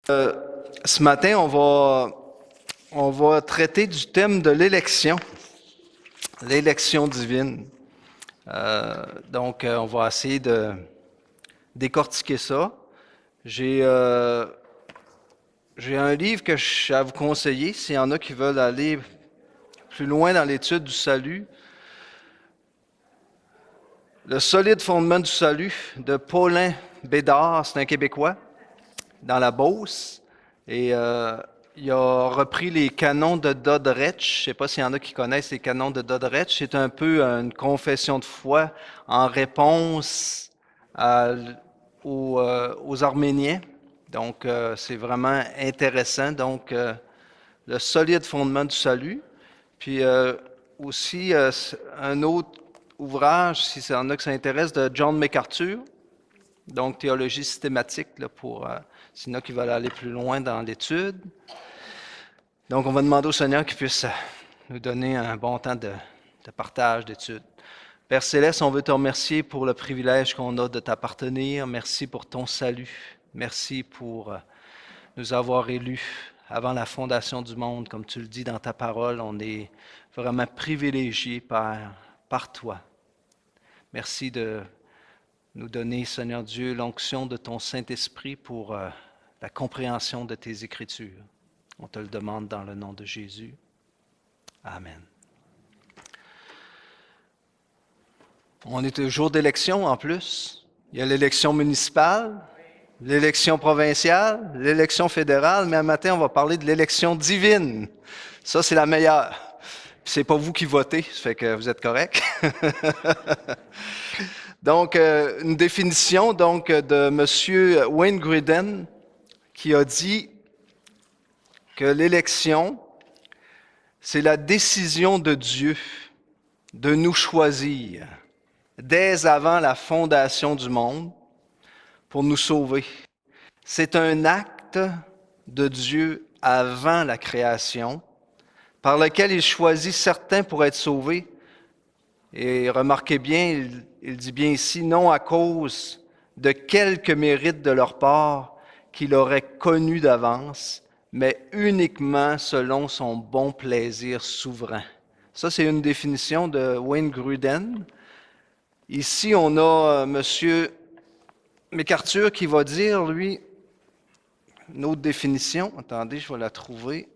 Ce matin, on va traiter du thème de l'élection divine. Donc, on va essayer de décortiquer ça. J'ai un livre que je à vous conseiller s'il y en a qui veulent aller plus loin dans l'étude du salut. Le solide fondement du salut de Paulin Bédard, c'est un Québécois, dans la Beauce. Et il a repris les canons de Doddridge. Je ne sais pas s'il y en a qui connaissent les canons de Doddridge. C'est un peu une confession de foi en réponse aux Arméniens. Donc, c'est vraiment intéressant. Donc, le solide fondement du salut. Puis aussi, un autre ouvrage, si c'est en a qui s'intéresse, de John MacArthur. Donc, théologie systématique, là, pour s'il y en a qui veulent aller plus loin dans l'étude. Donc, on va demander au Seigneur qu'il puisse nous donner un bon temps de partage, d'étude. Père Céleste, on veut te remercier pour le privilège qu'on a de t'appartenir. Merci pour ton salut. Merci pour nous avoir élus avant la fondation du monde. Comme tu le dis dans ta parole, on est vraiment privilégiés par toi. Merci de nous donner, Seigneur Dieu, l'onction de ton Saint-Esprit pour la compréhension de tes Écritures. On te le demande dans le nom de Jésus. Amen. On est au jour d'élection en plus. Il y a l'élection municipale, l'élection provinciale, l'élection fédérale, mais un matin, on va parler de l'élection divine. Ça, c'est la meilleure. Puis c'est pas vous qui votez, ça fait que vous êtes correct. Donc, une définition donc, de M. Wayne Grudem qui a dit que l'élection, c'est la décision de Dieu de nous choisir dès avant la fondation du monde pour nous sauver. C'est un acte de Dieu avant la création par lequel il choisit certains pour être sauvés. Et remarquez bien, il dit bien ici, non à cause de quelques mérites de leur part qu'il aurait connus d'avance, mais uniquement selon son bon plaisir souverain. Ça, c'est une définition de Wayne Grudem. Ici, on a M. MacArthur qui va dire, lui, une autre définition. Attendez, je vais la trouver.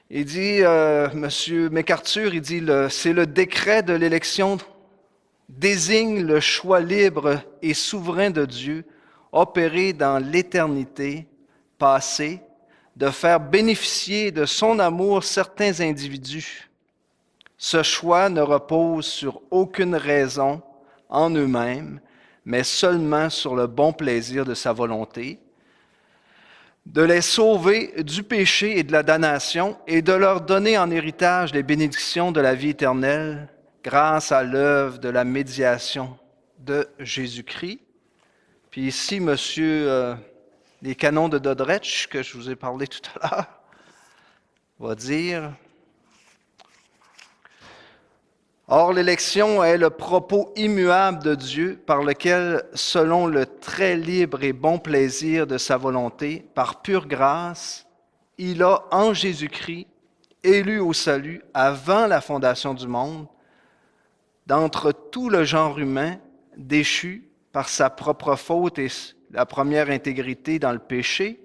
Il dit, M. MacArthur, il dit, c'est le décret de l'élection désigne le choix libre et souverain de Dieu, opéré dans l'éternité passée, de faire bénéficier de son amour certains individus. Ce choix ne repose sur aucune raison en eux-mêmes, mais seulement sur le bon plaisir de sa volonté, de les sauver du péché et de la damnation et de leur donner en héritage les bénédictions de la vie éternelle grâce à l'œuvre de la médiation de Jésus-Christ. Puis ici, les canons de Doddridge, que je vous ai parlé tout à l'heure, va dire « Or, l'élection est le propos immuable de Dieu par lequel, selon le très libre et bon plaisir de sa volonté, par pure grâce, il a, en Jésus-Christ, élu au salut avant la fondation du monde, d'entre tout le genre humain déchu par sa propre faute et la première intégrité dans le péché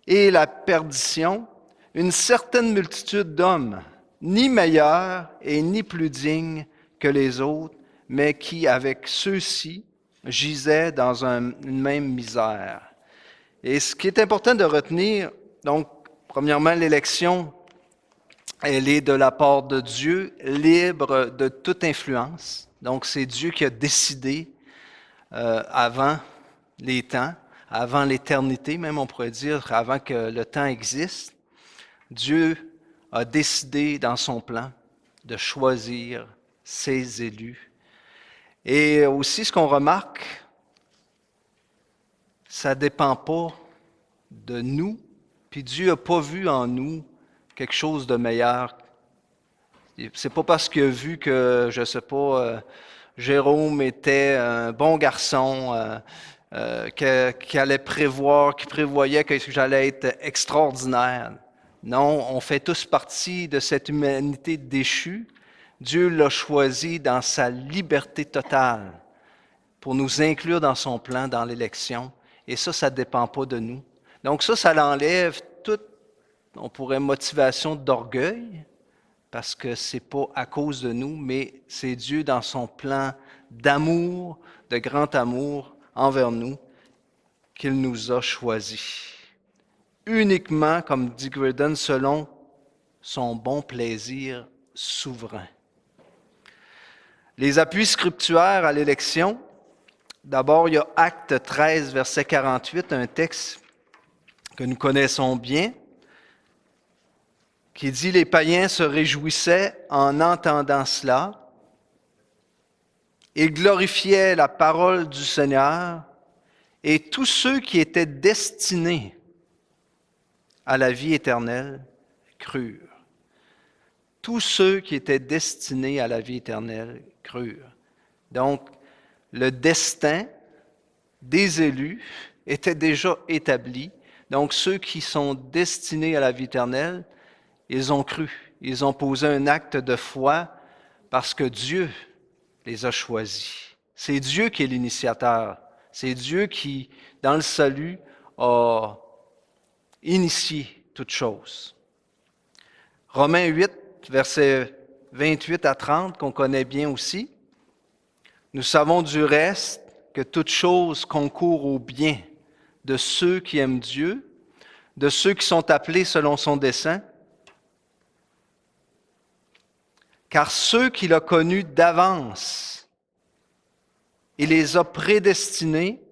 et la perdition, une certaine multitude d'hommes, ni meilleurs et ni plus dignes que les autres, mais qui, avec ceux-ci, gisaient dans une même misère. » Et ce qui est important de retenir, donc, premièrement, l'élection, elle est de la part de Dieu, libre de toute influence. Donc, c'est Dieu qui a décidé avant les temps, avant l'éternité, même on pourrait dire, avant que le temps existe. Dieu a décidé dans son plan de choisir ses élus. Et aussi, ce qu'on remarque, ça ne dépend pas de nous, puis Dieu n'a pas vu en nous quelque chose de meilleur. C'est pas parce qu'il a vu que, je ne sais pas, Jérôme était un bon garçon qui allait prévoir, qui prévoyait que j'allais être extraordinaire. Non, on fait tous partie de cette humanité déchue. Dieu l'a choisi dans sa liberté totale pour nous inclure dans son plan, dans l'élection. Et ça ne dépend pas de nous. Donc ça l'enlève toute, on pourrait, motivation d'orgueil, parce que ce n'est pas à cause de nous, mais c'est Dieu dans son plan d'amour, de grand amour envers nous, qu'il nous a choisis. Uniquement, comme dit Graydon, selon son bon plaisir souverain. Les appuis scripturaires à l'élection, d'abord, il y a Actes 13, verset 48, un texte que nous connaissons bien, qui dit « Les païens se réjouissaient en entendant cela. Ils glorifiaient la parole du Seigneur et tous ceux qui étaient destinés à la vie éternelle crurent. » Tous ceux qui étaient destinés à la vie éternelle crurent. Donc, le destin des élus était déjà établi. Donc, ceux qui sont destinés à la vie éternelle, ils ont cru. Ils ont posé un acte de foi parce que Dieu les a choisis. C'est Dieu qui est l'initiateur. C'est Dieu qui, dans le salut, a initié toute chose. Romains 8, versets 28 à 30, qu'on connaît bien aussi. Nous savons du reste que toute chose concourt au bien de ceux qui aiment Dieu, de ceux qui sont appelés selon son dessein. Car ceux qu'il a connus d'avance, il les a prédestinés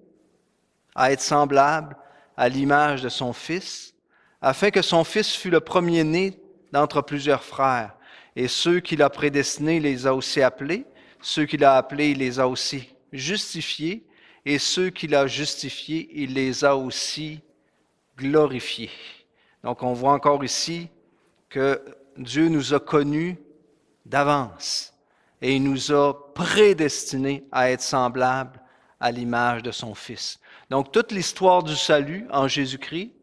à être semblables à l'image de son Fils, afin que son Fils fût le premier-né d'entre plusieurs frères. Et ceux qu'il a prédestinés, il les a aussi appelés. Ceux qu'il a appelés, il les a aussi justifiés. Et ceux qu'il a justifiés, il les a aussi glorifiés. Donc, on voit encore ici que Dieu nous a connus d'avance et il nous a prédestinés à être semblables à l'image de son Fils. Donc, toute l'histoire du salut en Jésus-Christ,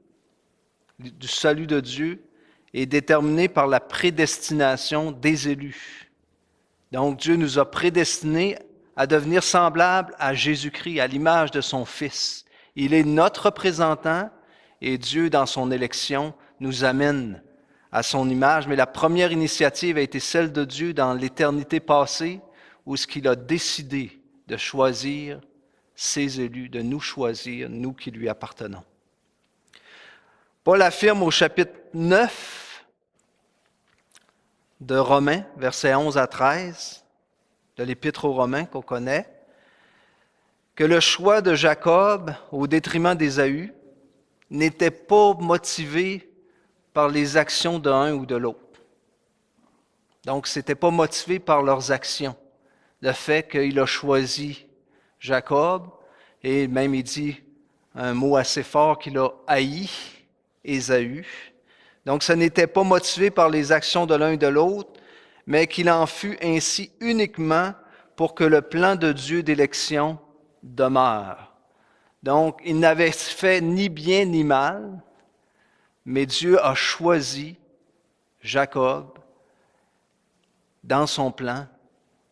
du salut de Dieu, est déterminée par la prédestination des élus. Donc, Dieu nous a prédestinés à devenir semblables à Jésus-Christ, à l'image de son Fils. Il est notre représentant et Dieu, dans son élection, nous amène à son image. Mais la première initiative a été celle de Dieu dans l'éternité passée, où ce qu'il a décidé de choisir ses élus, de nous choisir, nous qui lui appartenons. Paul affirme au chapitre 9 de Romains, versets 11 à 13, de l'Épître aux Romains qu'on connaît, que le choix de Jacob au détriment d'Ésaü n'était pas motivé par les actions de l'un ou de l'autre. Donc, ce n'était pas motivé par leurs actions. Le fait qu'il a choisi Jacob, et même il dit un mot assez fort qu'il a haï Ésaü. Donc, ce n'était pas motivé par les actions de l'un et de l'autre, mais qu'il en fut ainsi uniquement pour que le plan de Dieu d'élection demeure. Donc, il n'avait fait ni bien ni mal, mais Dieu a choisi Jacob dans son plan,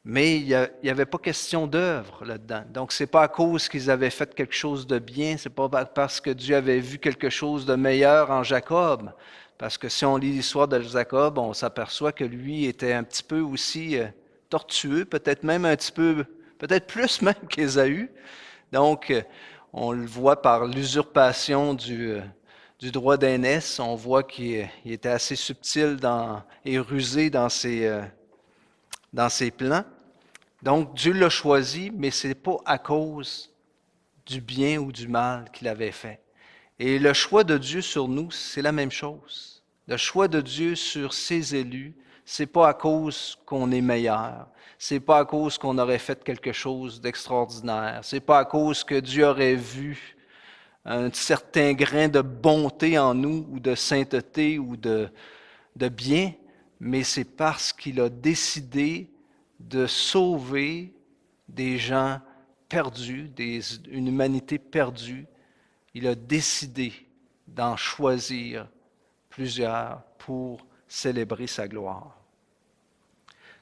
mais il n'y avait pas question d'œuvre là-dedans. Donc, ce n'est pas à cause qu'ils avaient fait quelque chose de bien, ce n'est pas parce que Dieu avait vu quelque chose de meilleur en Jacob. Parce que si on lit l'histoire de Jacob, on s'aperçoit que lui était un petit peu aussi tortueux, peut-être même un petit peu, peut-être plus même qu'Ésaü. Donc, on le voit par l'usurpation du droit d'aînesse. On voit qu'il était assez subtil et rusé dans ses plans. Donc, Dieu l'a choisi, mais ce n'est pas à cause du bien ou du mal qu'il avait fait. Et le choix de Dieu sur nous, c'est la même chose. Le choix de Dieu sur ses élus, c'est pas à cause qu'on est meilleur. C'est pas à cause qu'on aurait fait quelque chose d'extraordinaire. C'est pas à cause que Dieu aurait vu un certain grain de bonté en nous ou de sainteté ou de bien, mais c'est parce qu'il a décidé de sauver des gens perdus, une humanité perdue, il a décidé d'en choisir plusieurs pour célébrer sa gloire.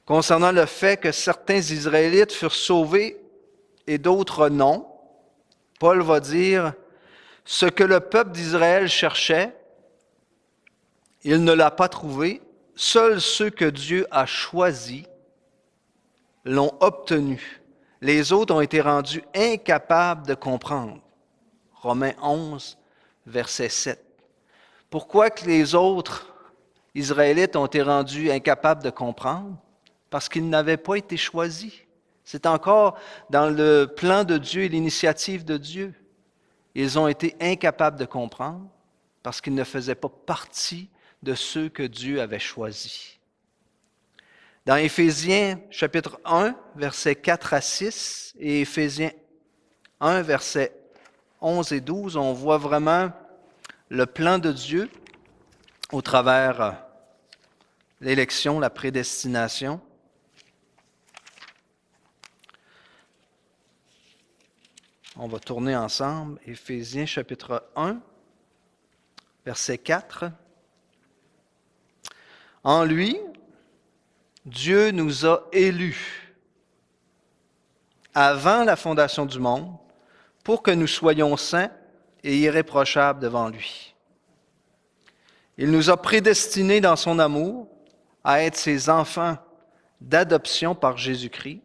Concernant le fait que certains Israélites furent sauvés et d'autres non, Paul va dire, ce que le peuple d'Israël cherchait, il ne l'a pas trouvé, seuls ceux que Dieu a choisis l'ont obtenu. Les autres ont été rendus incapables de comprendre. Romains 11, verset 7. Pourquoi que les autres Israélites ont été rendus incapables de comprendre? Parce qu'ils n'avaient pas été choisis. C'est encore dans le plan de Dieu et l'initiative de Dieu. Ils ont été incapables de comprendre parce qu'ils ne faisaient pas partie de ceux que Dieu avait choisis. Dans Éphésiens chapitre 1, versets 4 à 6 et Éphésiens 1, versets 11 et 12, on voit vraiment le plan de Dieu au travers l'élection, la prédestination. On va tourner ensemble. Éphésiens chapitre 1, verset 4. En lui, Dieu nous a élus avant la fondation du monde pour que nous soyons saints et irréprochables devant lui. Il nous a prédestinés dans son amour à être ses enfants d'adoption par Jésus-Christ,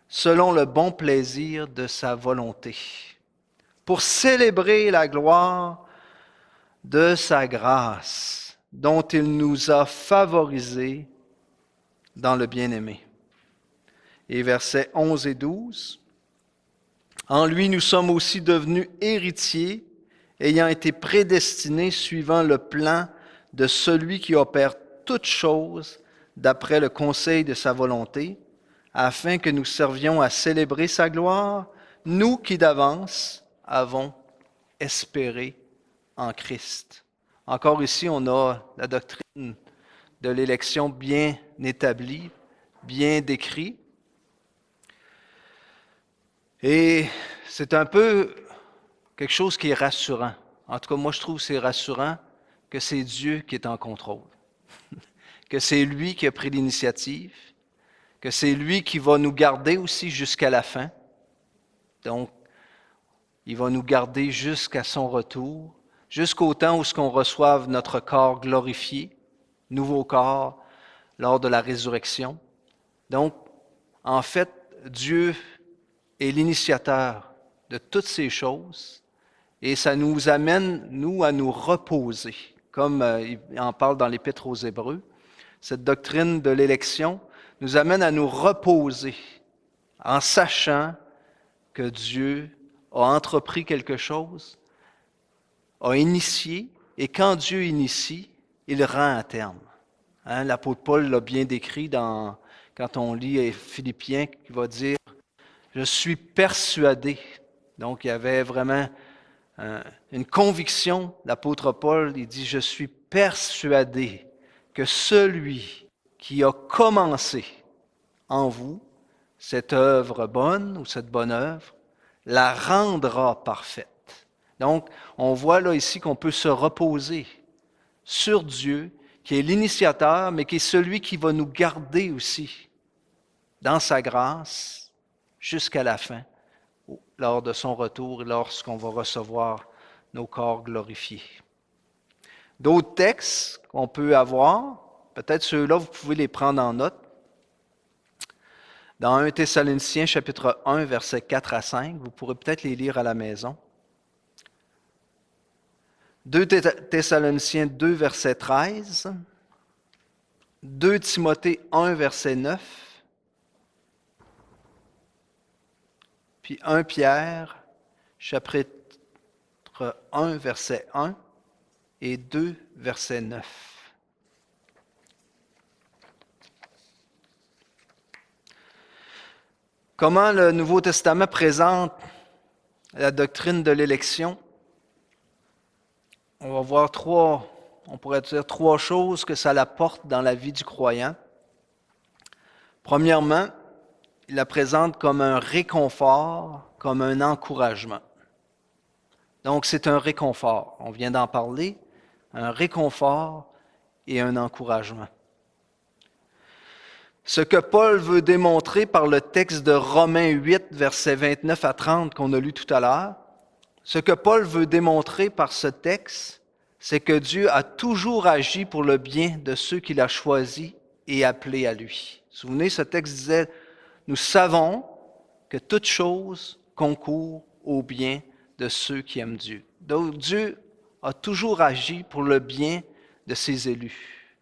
selon le bon plaisir de sa volonté, pour célébrer la gloire de sa grâce, dont il nous a favorisés dans le bien-aimé. Et versets 11 et 12, en lui nous sommes aussi devenus héritiers, ayant été prédestinés suivant le plan de celui qui opère toutes choses d'après le conseil de sa volonté, afin que nous servions à célébrer sa gloire, nous qui d'avance avons espéré en Christ. Encore ici, on a la doctrine de l'élection bien établie, bien décrite. Et c'est un peu quelque chose qui est rassurant. En tout cas, moi, je trouve que c'est rassurant que c'est Dieu qui est en contrôle, que c'est lui qui a pris l'initiative, que c'est lui qui va nous garder aussi jusqu'à la fin. Donc, il va nous garder jusqu'à son retour, jusqu'au temps où on reçoive notre corps glorifié, nouveau corps, lors de la résurrection. Donc, en fait, Dieu est l'initiateur de toutes ces choses et ça nous amène, nous, à nous reposer. Comme il en parle dans l'Épître aux Hébreux, cette doctrine de l'élection nous amène à nous reposer en sachant que Dieu a entrepris quelque chose, a initié, et quand Dieu initie, il rend à terme. Hein, l'apôtre Paul l'a bien décrit quand on lit Philippiens, qui va dire « Je suis persuadé ». Donc, il y avait vraiment une conviction. L'apôtre Paul, il dit « Je suis persuadé que celui qui a commencé en vous cette œuvre bonne ou cette bonne œuvre, la rendra parfaite. » Donc, on voit là ici qu'on peut se reposer sur Dieu, qui est l'initiateur, mais qui est celui qui va nous garder aussi dans sa grâce jusqu'à la fin, lors de son retour et lorsqu'on va recevoir nos corps glorifiés. D'autres textes qu'on peut avoir, peut-être ceux-là, vous pouvez les prendre en note. Dans 1 Thessaloniciens, chapitre 1, versets 4 à 5, vous pourrez peut-être les lire à la maison. 2 Thessaloniciens 2, verset 13. 2 Timothée 1, verset 9. Puis 1 Pierre, chapitre 1, verset 1 et 2, verset 9. Comment le Nouveau Testament présente la doctrine de l'élection? On va voir on pourrait dire trois choses que ça apporte dans la vie du croyant. Premièrement, il la présente comme un réconfort, comme un encouragement. Donc, c'est un réconfort. On vient d'en parler. Un réconfort et un encouragement. Ce que Paul veut démontrer par le texte de Romains 8, versets 29 à 30 qu'on a lu tout à l'heure, ce que Paul veut démontrer par ce texte, c'est que Dieu a toujours agi pour le bien de ceux qu'il a choisis et appelés à lui. Vous vous souvenez, ce texte disait, « Nous savons que toute chose concourt au bien de ceux qui aiment Dieu. » Donc Dieu a toujours agi pour le bien de ses élus,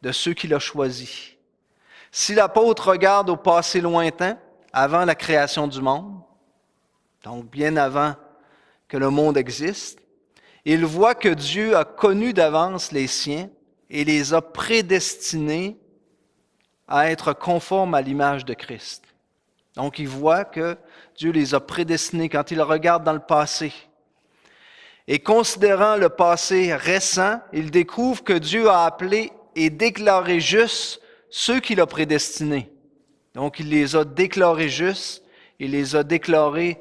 de ceux qu'il a choisis. Si l'apôtre regarde au passé lointain, avant la création du monde, donc bien avant que le monde existe, il voit que Dieu a connu d'avance les siens et les a prédestinés à être conformes à l'image de Christ. Donc il voit que Dieu les a prédestinés quand il regarde dans le passé. Et considérant le passé récent, il découvre que Dieu a appelé et déclaré justes ceux qu'il a prédestinés. Donc il les a déclarés justes, il les a déclarés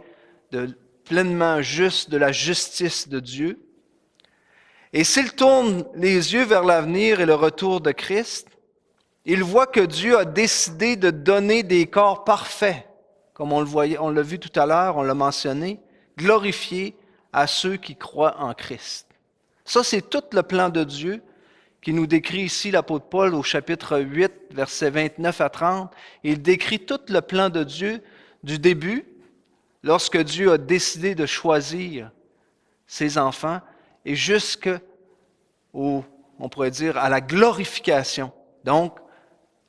pleinement justes de la justice de Dieu. Et s'il tourne les yeux vers l'avenir et le retour de Christ, il voit que Dieu a décidé de donner des corps parfaits, comme on l'a vu tout à l'heure, on l'a mentionné, glorifiés à ceux qui croient en Christ. Ça, c'est tout le plan de Dieu qui nous décrit ici l'apôtre Paul au chapitre 8, versets 29 à 30. Il décrit tout le plan de Dieu du début, lorsque Dieu a décidé de choisir ses enfants, et jusqu'au, on pourrait dire, à la glorification. Donc,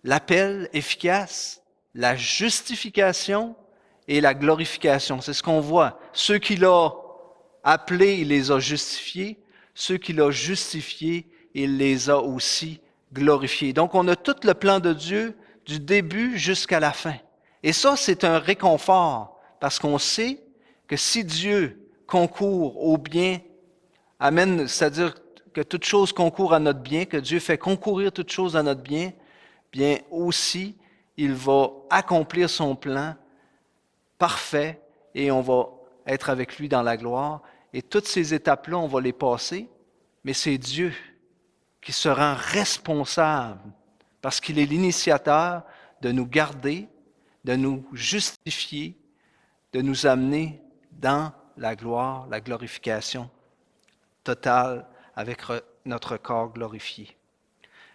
l'appel efficace, la justification et la glorification. C'est ce qu'on voit. Ceux qu'il a appelés, il les a justifiés. Ceux qu'il a justifiés, il les a aussi glorifiés. Donc, on a tout le plan de Dieu du début jusqu'à la fin. Et ça, c'est un réconfort, parce qu'on sait que si Dieu concourt au bien, amène, c'est-à-dire que toute chose concourt à notre bien, que Dieu fait concourir toute chose à notre bien, bien aussi, il va accomplir son plan parfait et on va être avec lui dans la gloire. Et toutes ces étapes-là, on va les passer, mais c'est Dieu qui se rend responsable parce qu'il est l'initiateur de nous garder, de nous justifier, de nous amener dans la gloire, la glorification totale avec notre corps glorifié.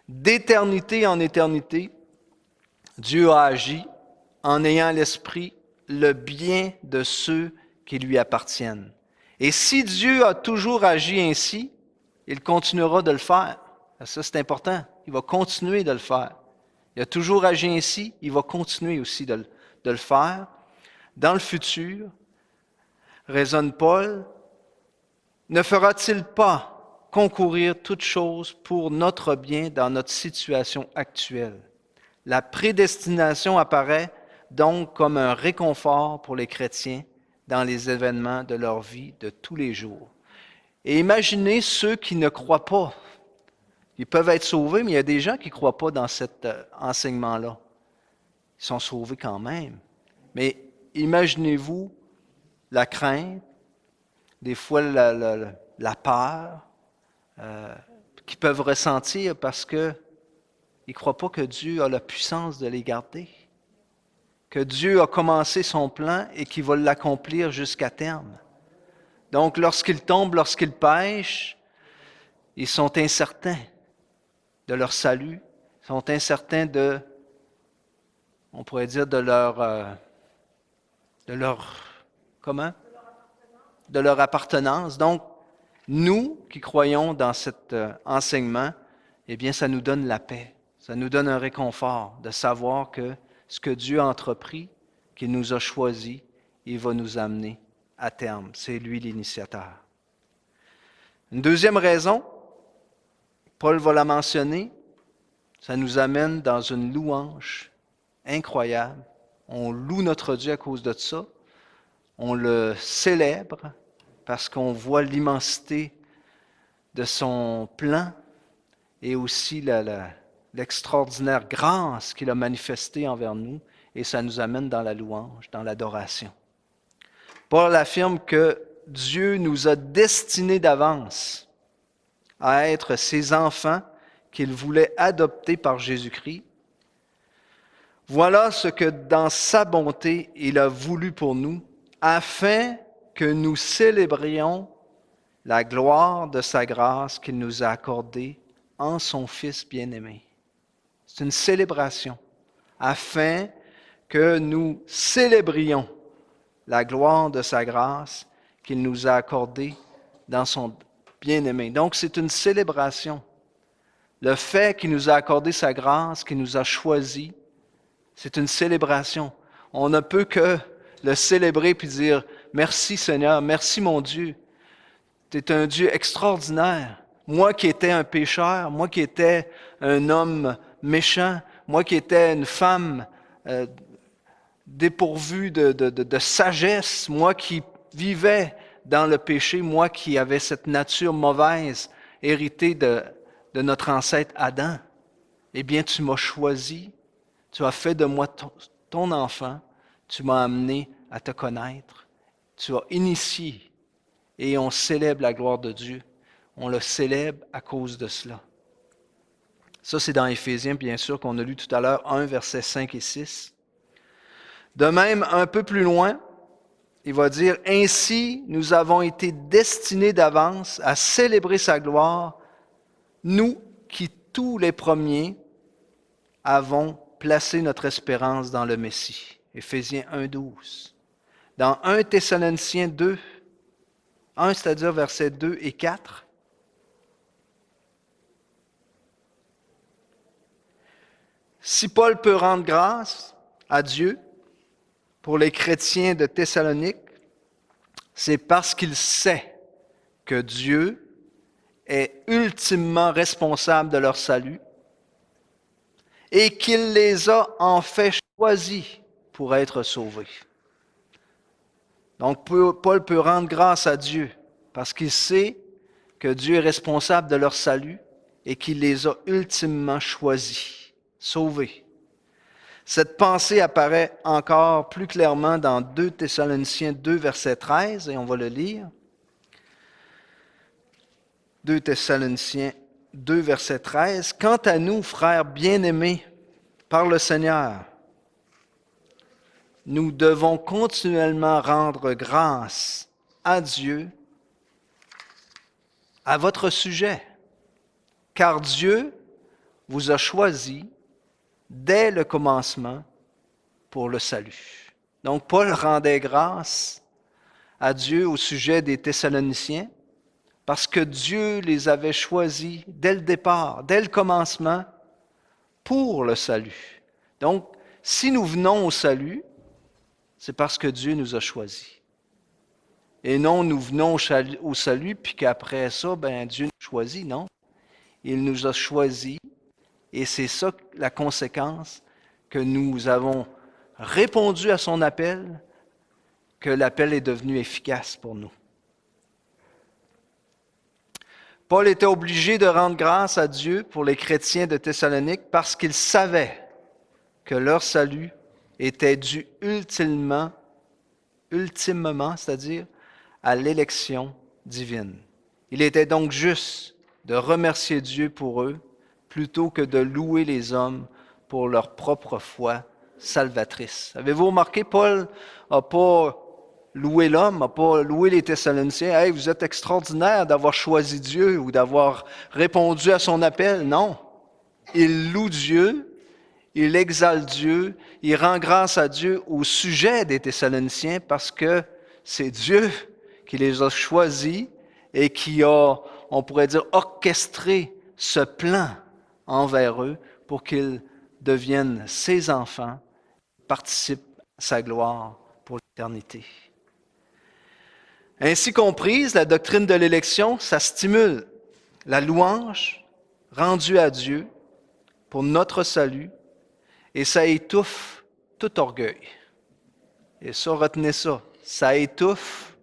D'éternité en éternité, Dieu a agi en ayant à l'esprit le bien de ceux qui lui appartiennent. Et si Dieu a toujours agi ainsi, il continuera de le faire. Ça, c'est important. Il va continuer de le faire. Il a toujours agi ainsi, il va continuer aussi de le faire. Dans le futur, raisonne Paul, ne fera-t-il pas concourir toute chose pour notre bien dans notre situation actuelle? La prédestination apparaît donc comme un réconfort pour les chrétiens dans les événements de leur vie de tous les jours. Et imaginez ceux qui ne croient pas. Ils peuvent être sauvés, mais il y a des gens qui ne croient pas dans cet enseignement-là. Ils sont sauvés quand même. Mais imaginez-vous la crainte, des fois la peur qu'ils peuvent ressentir parce qu'ils ne croient pas que Dieu a la puissance de les garder, que Dieu a commencé son plan et qu'il va l'accomplir jusqu'à terme. Donc, lorsqu'ils tombent, lorsqu'ils pêchent, ils sont incertains de leur salut, ils sont incertains on pourrait dire, de leur comment? De leur appartenance. Donc, nous qui croyons dans cet enseignement, eh bien, ça nous donne la paix, ça nous donne un réconfort de savoir que ce que Dieu a entrepris, qu'il nous a choisi, il va nous amener à terme. C'est lui l'initiateur. Une deuxième raison, Paul va la mentionner, ça nous amène dans une louange incroyable. On loue notre Dieu à cause de ça. On le célèbre parce qu'on voit l'immensité de son plan et aussi l'extraordinaire grâce qu'il a manifestée envers nous. et ça nous amène dans la louange, dans l'adoration. Paul affirme que Dieu nous a destinés d'avance à être ses enfants qu'il voulait adopter par Jésus-Christ. Voilà ce que dans sa bonté il a voulu pour nous, afin que nous célébrions la gloire de sa grâce qu'il nous a accordée en son Fils bien-aimé. C'est une célébration, afin que nous célébrions la gloire de sa grâce qu'il nous a accordée dans son bien-aimé. Donc, c'est une célébration. Le fait qu'il nous a accordé sa grâce, qu'il nous a choisis, c'est une célébration. On ne peut que le célébrer puis dire « Merci Seigneur, merci mon Dieu. Tu es un Dieu extraordinaire. Moi qui étais un pécheur, moi qui étais un homme méchant, moi qui étais une femme dépourvue de sagesse, moi qui vivais dans le péché, moi qui avais cette nature mauvaise héritée de notre ancêtre Adam. Eh bien, tu m'as choisi, tu as fait de moi ton enfant, tu m'as amené à te connaître, tu as initié et on célèbre la gloire de Dieu. On le célèbre à cause de cela. Ça, c'est dans Éphésiens, bien sûr, qu'on a lu tout à l'heure, 1, versets 5 et 6. De même, un peu plus loin, il va dire « Ainsi, nous avons été destinés d'avance à célébrer sa gloire, nous qui, tous les premiers, avons placé notre espérance dans le Messie. » Éphésiens 1, 12. Dans 1 Thessaloniciens 2, 1, c'est-à-dire versets 2 et 4, si Paul peut rendre grâce à Dieu pour les chrétiens de Thessalonique, c'est parce qu'il sait que Dieu est ultimement responsable de leur salut et qu'il les a en fait choisis pour être sauvés. Donc Paul peut rendre grâce à Dieu parce qu'il sait que Dieu est responsable de leur salut et qu'il les a ultimement choisis, sauvés. Cette pensée apparaît encore plus clairement dans 2 Thessaloniciens 2, verset 13, et on va le lire. 2 Thessaloniciens 2, verset 13. « Quant à nous, frères bien-aimés par le Seigneur, nous devons continuellement rendre grâce à Dieu à votre sujet, car Dieu vous a choisi dès le commencement pour le salut. » Donc, Paul rendait grâce à Dieu au sujet des Thessaloniciens parce que Dieu les avait choisis dès le départ, dès le commencement, pour le salut. Donc, si nous venons au salut, c'est parce que Dieu nous a choisis. Et non, nous venons au salut, puis qu'après ça, Dieu nous choisit, non. Il nous a choisis. Et c'est ça la conséquence, que nous avons répondu à son appel, que l'appel est devenu efficace pour nous. Paul était obligé de rendre grâce à Dieu pour les chrétiens de Thessalonique parce qu'il savait que leur salut était dû ultimement, c'est-à-dire à l'élection divine. Il était donc juste de remercier Dieu pour eux plutôt que de louer les hommes pour leur propre foi salvatrice. Avez-vous remarqué, Paul n'a pas loué l'homme, n'a pas loué les Thessaloniciens. « Hey, vous êtes extraordinaire d'avoir choisi Dieu ou d'avoir répondu à son appel. » Non. Il loue Dieu, il exalte Dieu, il rend grâce à Dieu au sujet des Thessaloniciens parce que c'est Dieu qui les a choisis et qui a, on pourrait dire, orchestré ce plan envers eux pour qu'ils deviennent ses enfants, participent à sa gloire pour l'éternité. Ainsi comprise, la doctrine de l'élection, ça stimule la louange rendue à Dieu pour notre salut et ça étouffe tout orgueil. Et ça, retenez ça, ça étouffe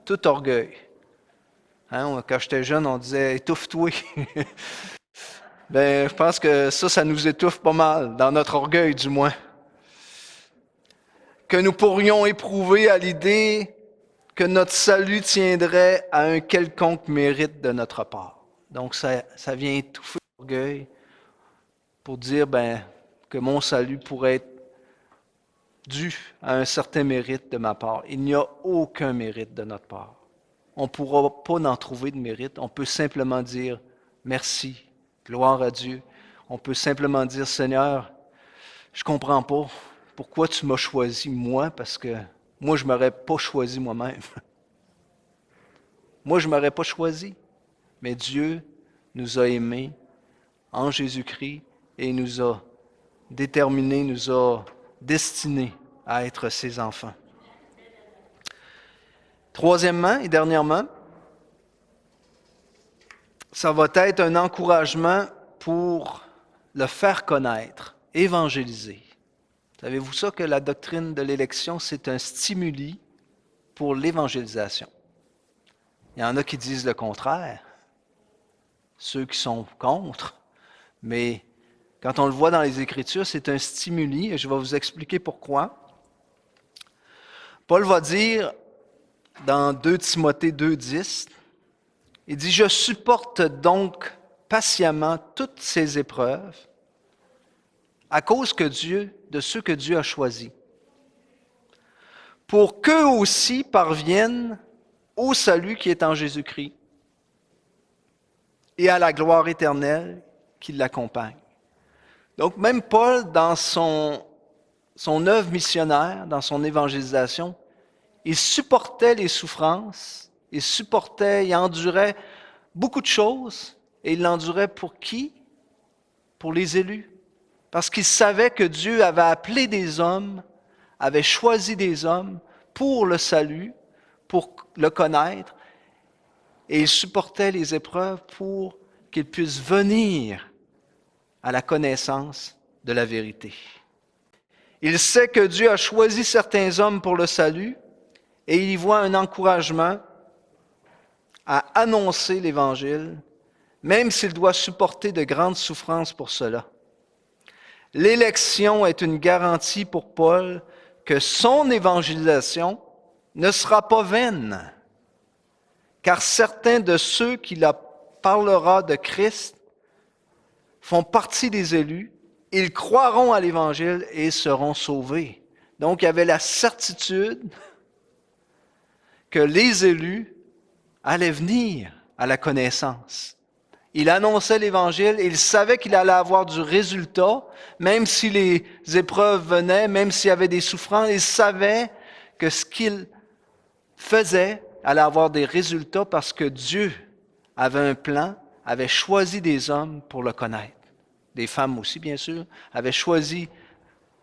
tout orgueil. Hein, quand j'étais jeune, on disait « étouffe-toi ». Je pense que ça nous étouffe pas mal, dans notre orgueil du moins. que nous pourrions éprouver à l'idée que notre salut tiendrait à un quelconque mérite de notre part. Donc, ça vient étouffer l'orgueil pour dire que mon salut pourrait être dû à un certain mérite de ma part. Il n'y a aucun mérite de notre part. On ne pourra pas en trouver de mérite. On peut simplement dire merci, gloire à Dieu. On peut simplement dire, Seigneur, je ne comprends pas pourquoi tu m'as choisi moi, parce que moi, je ne m'aurais pas choisi moi-même. Moi, je ne m'aurais pas choisi. Mais Dieu nous a aimés en Jésus-Christ et nous a déterminés, nous a destinés à être ses enfants. Troisièmement et dernièrement, ça va être un encouragement pour le faire connaître, évangéliser. Savez-vous ça que la doctrine de l'élection, c'est un stimuli pour l'évangélisation? Il y en a qui disent le contraire, ceux qui sont contre, mais quand on le voit dans les Écritures, c'est un stimuli, et je vais vous expliquer pourquoi. Paul va dire dans 2 Timothée 2,10, il dit « Je supporte donc patiemment toutes ces épreuves à cause de ceux que Dieu a choisis, pour qu'eux aussi parviennent au salut qui est en Jésus-Christ et à la gloire éternelle qui l'accompagne. » Donc même Paul, dans son œuvre missionnaire, dans son évangélisation, il supportait les souffrances, il endurait beaucoup de choses, et il l'endurait pour qui? Pour les élus. Parce qu'il savait que Dieu avait appelé des hommes, avait choisi des hommes pour le salut, pour le connaître, et il supportait les épreuves pour qu'ils puissent venir à la connaissance de la vérité. Il sait que Dieu a choisi certains hommes pour le salut, et il y voit un encouragement à annoncer l'Évangile, même s'il doit supporter de grandes souffrances pour cela. L'élection est une garantie pour Paul que son évangélisation ne sera pas vaine, car certains de ceux qui leur parlera de Christ font partie des élus, ils croiront à l'Évangile et seront sauvés. Donc, il y avait la certitude que les élus allaient venir à la connaissance. Il annonçait l'Évangile, il savait qu'il allait avoir du résultat, même si les épreuves venaient, même s'il y avait des souffrances, il savait que ce qu'il faisait allait avoir des résultats parce que Dieu avait un plan, avait choisi des hommes pour le connaître. Des femmes aussi, bien sûr, avait choisi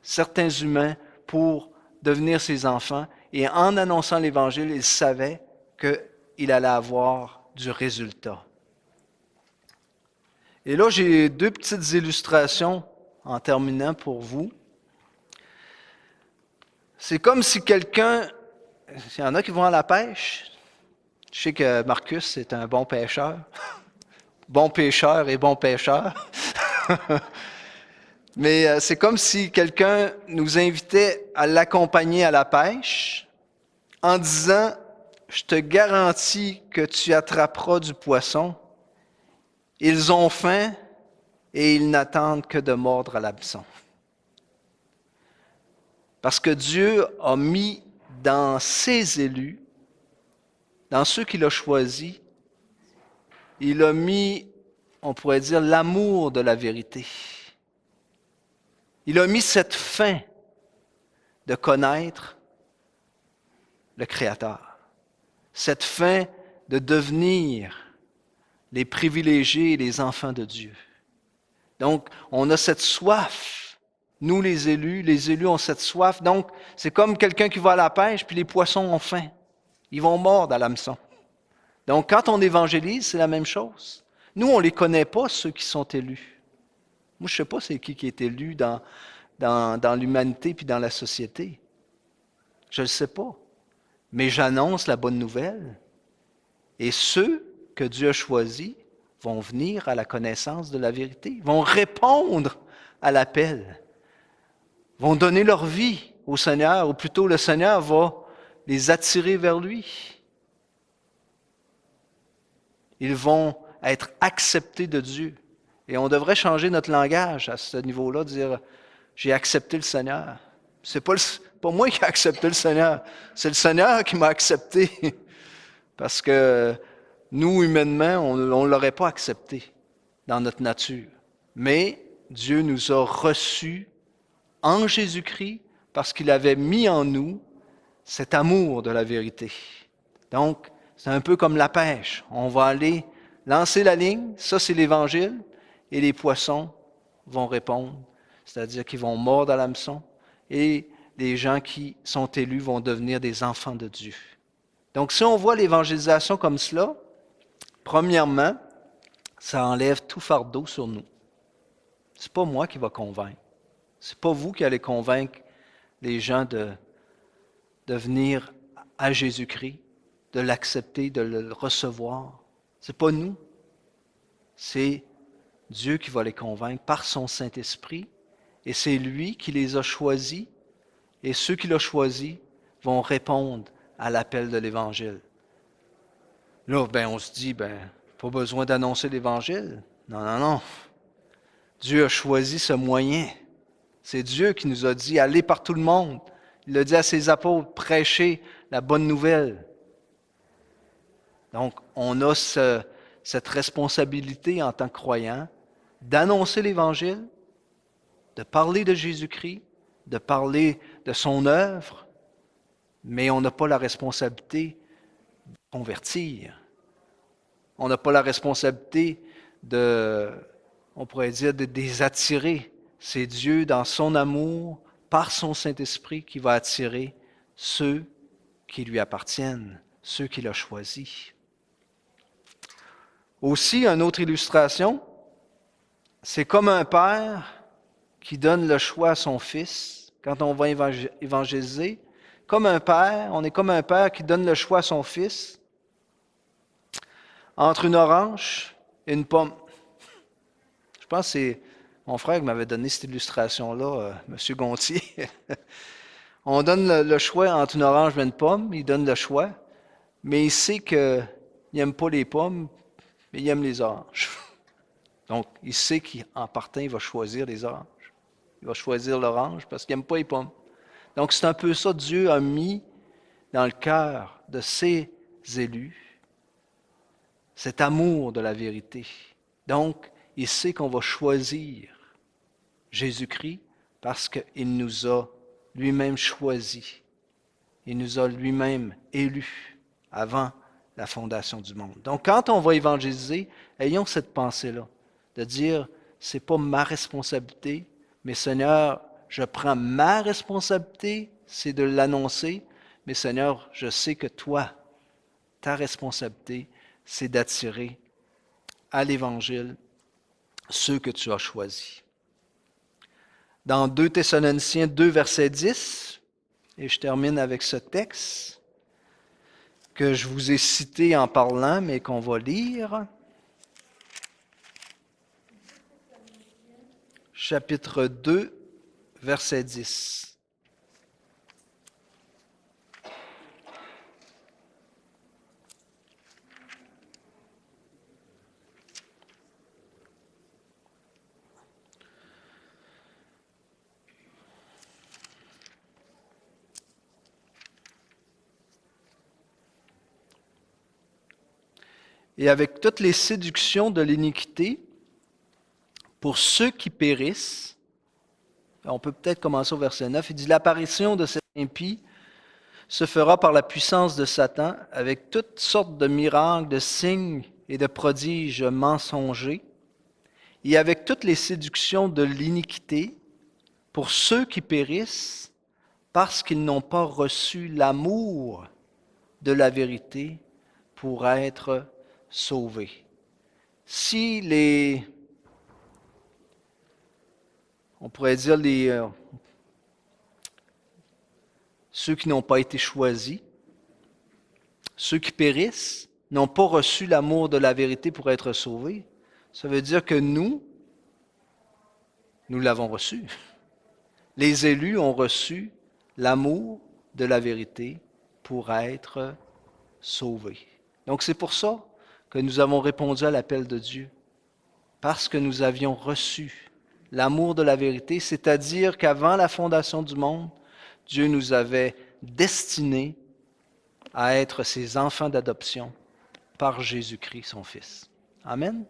certains humains pour devenir ses enfants. Et en annonçant l'Évangile, il savait qu'il allait avoir du résultat. Et là, j'ai 2 petites illustrations en terminant pour vous. C'est comme si quelqu'un, il y en a qui vont à la pêche. Je sais que Marcus est un bon pêcheur. Bon pêcheur et bon pêcheur. Mais c'est comme si quelqu'un nous invitait à l'accompagner à la pêche en disant « Je te garantis que tu attraperas du poisson. Ils ont faim et ils n'attendent que de mordre à l'hameçon. » Parce que Dieu a mis dans ses élus, dans ceux qu'il a choisis, il a mis, on pourrait dire, l'amour de la vérité. Il a mis cette faim de connaître le Créateur, cette faim de devenir les privilégiés et les enfants de Dieu. Donc, on a cette soif. Nous, les élus ont cette soif. Donc, c'est comme quelqu'un qui va à la pêche, puis les poissons ont faim. Ils vont mordre à l'hameçon. Donc, quand on évangélise, c'est la même chose. Nous, on ne les connaît pas, ceux qui sont élus. Moi, je ne sais pas c'est qui est élu dans l'humanité puis dans la société. Je ne le sais pas. Mais j'annonce la bonne nouvelle. Et ceux que Dieu a choisis vont venir à la connaissance de la vérité, vont répondre à l'appel, vont donner leur vie au Seigneur, ou plutôt le Seigneur va les attirer vers lui. Ils vont être acceptés de Dieu. Et on devrait changer notre langage à ce niveau-là, dire « j'ai accepté le Seigneur ». C'est pas moi qui ai accepté le Seigneur, c'est le Seigneur qui m'a accepté. Parce que nous, humainement, on ne l'aurait pas accepté dans notre nature. Mais Dieu nous a reçus en Jésus-Christ parce qu'il avait mis en nous cet amour de la vérité. Donc, c'est un peu comme la pêche. On va aller lancer la ligne, ça c'est l'Évangile, et les poissons vont répondre, c'est-à-dire qu'ils vont mordre à l'hameçon, et les gens qui sont élus vont devenir des enfants de Dieu. Donc, si on voit l'évangélisation comme cela, premièrement, ça enlève tout fardeau sur nous. C'est pas moi qui va convaincre. C'est pas vous qui allez convaincre les gens de venir à Jésus-Christ, de l'accepter, de le recevoir. C'est pas nous. C'est Dieu qui va les convaincre par son Saint-Esprit, et c'est lui qui les a choisis, et ceux qui l'ont choisis vont répondre à l'appel de l'Évangile. Là, on se dit, pas besoin d'annoncer l'Évangile. Non, non, non. Dieu a choisi ce moyen. C'est Dieu qui nous a dit, allez par tout le monde. Il a dit à ses apôtres, prêchez la bonne nouvelle. Donc, on a cette responsabilité en tant que croyants d'annoncer l'Évangile, de parler de Jésus-Christ, de parler de son œuvre, mais on n'a pas la responsabilité de convertir. On n'a pas la responsabilité on pourrait dire, de les attirer. C'est Dieu, dans son amour, par son Saint-Esprit, qui va attirer ceux qui lui appartiennent, ceux qu'il a choisis. Aussi, une autre illustration, c'est comme un père qui donne le choix à son fils quand on va évangéliser. Comme un père, on est comme un père qui donne le choix à son fils entre une orange et une pomme. Je pense que c'est mon frère qui m'avait donné cette illustration-là, M. Gontier. On donne le choix entre une orange et une pomme, il donne le choix, mais il sait qu'il n'aime pas les pommes, mais il aime les oranges. Donc, il sait qu'en partant, il va choisir les oranges. Il va choisir l'orange parce qu'il n'aime pas les pommes. Donc, c'est un peu ça, Dieu a mis dans le cœur de ses élus cet amour de la vérité. Donc, il sait qu'on va choisir Jésus-Christ parce qu'il nous a lui-même choisis. Il nous a lui-même élus avant la fondation du monde. Donc, quand on va évangéliser, ayons cette pensée-là, de dire, c'est pas ma responsabilité, mais Seigneur, je prends ma responsabilité, c'est de l'annoncer, mais Seigneur, je sais que toi, ta responsabilité, c'est d'attirer à l'Évangile ceux que tu as choisis. Dans 2 Thessaloniciens 2, verset 10, et je termine avec ce texte que je vous ai cité en parlant, mais qu'on va lire. Chapitre 2, verset 10. Et avec toutes les séductions de l'iniquité, pour ceux qui périssent, on peut peut-être commencer au verset 9, il dit « L'apparition de cet impie se fera par la puissance de Satan, avec toutes sortes de miracles, de signes et de prodiges mensongers, et avec toutes les séductions de l'iniquité, pour ceux qui périssent, parce qu'ils n'ont pas reçu l'amour de la vérité pour être sauvés. » Si on pourrait dire ceux qui n'ont pas été choisis, ceux qui périssent, n'ont pas reçu l'amour de la vérité pour être sauvés, ça veut dire que nous l'avons reçu. Les élus ont reçu l'amour de la vérité pour être sauvés. Donc c'est pour ça que nous avons répondu à l'appel de Dieu, parce que nous avions reçu l'amour de la vérité, c'est-à-dire qu'avant la fondation du monde, Dieu nous avait destinés à être ses enfants d'adoption par Jésus-Christ, son Fils. Amen.